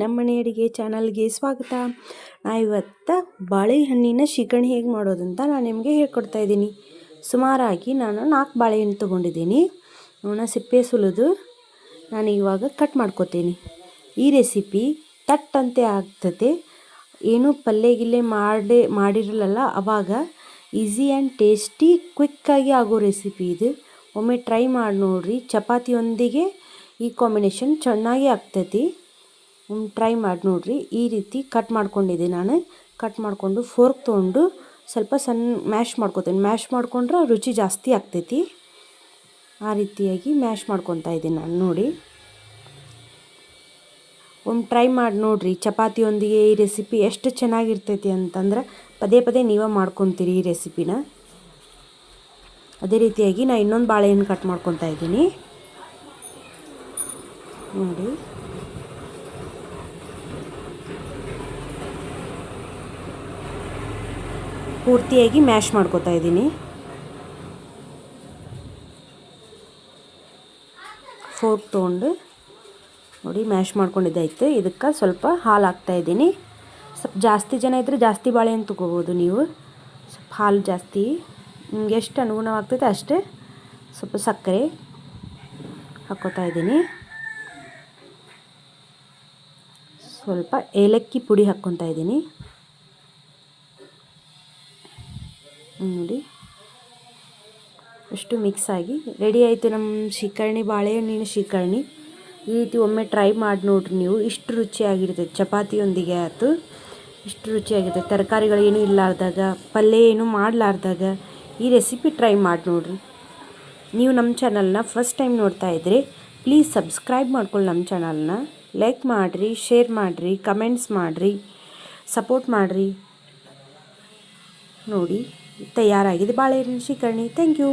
ನಮ್ಮ ಮನೆ ಅಡುಗೆ ಚಾನಲ್ಗೆ ಸ್ವಾಗತ. ಇವತ್ತು ಬಾಳೆಹಣ್ಣಿನ ಶ್ರೀಕರಣಿ ಹೇಗೆ ಮಾಡೋದಂತ ನಾನು ನಿಮಗೆ ಹೇಳ್ಕೊಡ್ತಾ ಇದ್ದೀನಿ. ಸುಮಾರಾಗಿ ನಾನು 4 ಬಾಳೆಹಣ್ಣು ತೊಗೊಂಡಿದ್ದೀನಿ. ಅವನ್ನ ಸಿಪ್ಪೆ ಸುಲಿದು ನಾನು ಇವಾಗ ಕಟ್ ಮಾಡ್ಕೋತೀನಿ. ಈ ರೆಸಿಪಿ ತಟ್ಟಂತೆ ಆಗ್ತದೆ. ಏನು ಪಲ್ಯ ಮಾಡಿರಲ್ಲ ಅವಾಗ ಈಸಿ ಆ್ಯಂಡ್ ಟೇಸ್ಟಿ ಕ್ವಿಕ್ಕಾಗಿ ಆಗೋ ರೆಸಿಪಿ ಇದು. ಒಮ್ಮೆ ಟ್ರೈ ಮಾಡಿ ನೋಡಿರಿ. ಚಪಾತಿಯೊಂದಿಗೆ ಈ ಕಾಂಬಿನೇಷನ್ ಚೆನ್ನಾಗಿ ಆಗ್ತೈತಿ. ಟ್ರೈ ಮಾಡಿ ನೋಡಿರಿ. ಈ ರೀತಿ ಕಟ್ ಮಾಡ್ಕೊಂಡಿದ್ದೆ ನಾನು. ಕಟ್ ಮಾಡಿಕೊಂಡು ಫೋರ್ಕ್ ತೊಗೊಂಡು ಸ್ವಲ್ಪ ಸಣ್ಣ ಮ್ಯಾಶ್ ಮಾಡ್ಕೊತೀನಿ. ಮ್ಯಾಶ್ ಮಾಡ್ಕೊಂಡ್ರೆ ರುಚಿ ಜಾಸ್ತಿ ಆಗ್ತೈತಿ. ಆ ರೀತಿಯಾಗಿ ಮ್ಯಾಶ್ ಮಾಡ್ಕೊತಾ ಇದ್ದೀನಿ ನಾನು. ನೋಡಿ, ಟ್ರೈ ಮಾಡಿ ನೋಡಿರಿ. ಚಪಾತಿಯೊಂದಿಗೆ ಈ ರೆಸಿಪಿ ಎಷ್ಟು ಚೆನ್ನಾಗಿರ್ತೈತಿ ಅಂತಂದ್ರೆ ಪದೇ ಪದೇ ನೀವೇ ಮಾಡ್ಕೊತೀರಿ ಈ ರೆಸಿಪಿನ. ಅದೇ ರೀತಿಯಾಗಿ ನಾನು ಇನ್ನೊಂದು ಬಾಳೆಹಣ್ಣು ಕಟ್ ಮಾಡ್ಕೊತಾ ಇದ್ದೀನಿ. ನೋಡಿ, ಪೂರ್ತಿಯಾಗಿ ಮ್ಯಾಶ್ ಮಾಡ್ಕೊತಾ ಇದ್ದೀನಿ. ಫೋರ್ಕ್ ತೊಗೊಂಡು ನೋಡಿ ಮ್ಯಾಶ್ ಮಾಡ್ಕೊಂಡಿದ್ದಾಯ್ತು. ಇದಕ್ಕೆ ಸ್ವಲ್ಪ ಹಾಲು ಹಾಕ್ತಾಯಿದ್ದೀನಿ. ಸ್ವಲ್ಪ ಜಾಸ್ತಿ ಜನ ಇದ್ದರೆ ಜಾಸ್ತಿ ಬಾಳೆಹಣ್ಣು ತೊಗೋಬೋದು ನೀವು. ಸ್ವಲ್ಪ ಹಾಲು ಜಾಸ್ತಿ ನಿಮ್ಗೆ ಎಷ್ಟು ಅನುಗುಣವಾಗ್ತೈತೆ ಅಷ್ಟೇ. ಸ್ವಲ್ಪ ಸಕ್ಕರೆ ಹಾಕ್ಕೋತಾ ಇದ್ದೀನಿ. ಸ್ವಲ್ಪ ಏಲಕ್ಕಿ ಪುಡಿ ಹಾಕ್ಕೊತಾ ಇದ್ದೀನಿ. ನೋಡಿ, ಅಷ್ಟು ಮಿಕ್ಸ್ ಆಗಿ ರೆಡಿ ಆಯಿತು ನಮ್ಮ ಶ್ರೀಕರಣಿ, ಬಾಳೆಹಣ್ಣಿನ ಶ್ರೀಕರಣಿ. ಈ ರೀತಿ ಒಮ್ಮೆ ಟ್ರೈ ಮಾಡಿ ನೋಡಿರಿ ನೀವು. ಇಷ್ಟು ರುಚಿಯಾಗಿರ್ತೈತೆ. ಚಪಾತಿಯೊಂದಿಗೆ ಆಯ್ತು ಇಷ್ಟು ರುಚಿಯಾಗಿರ್ತೈತೆ. ತರಕಾರಿಗಳು ಏನೂ ಇಲ್ಲಾರ್ದಾಗ, ಪಲ್ಯ ಏನೂ ಮಾಡಲಾರ್ದಾಗ ಈ ರೆಸಿಪಿ ಟ್ರೈ ಮಾಡಿ ನೋಡಿರಿ. ನೀವು ನಮ್ಮ ಚಾನಲ್ನ ಫಸ್ಟ್ ಟೈಮ್ ನೋಡ್ತಾ ಇದ್ದರೆ ಪ್ಲೀಸ್ ಸಬ್ಸ್ಕ್ರೈಬ್ ಮಾಡ್ಕೊಳ್ಳಿ. ನಮ್ಮ ಚಾನಲ್ನ ಲೈಕ್ ಮಾಡಿರಿ, ಶೇರ್ ಮಾಡಿರಿ, ಕಮೆಂಟ್ಸ್ ಮಾಡಿರಿ, ಸಪೋರ್ಟ್ ಮಾಡಿರಿ. ನೋಡಿ, ತಯಾರಾಗಿದೆ ಬಾಳೆಹಣ್ಣಿನ ಶ್ರೀಕರಣಿ. Thank you.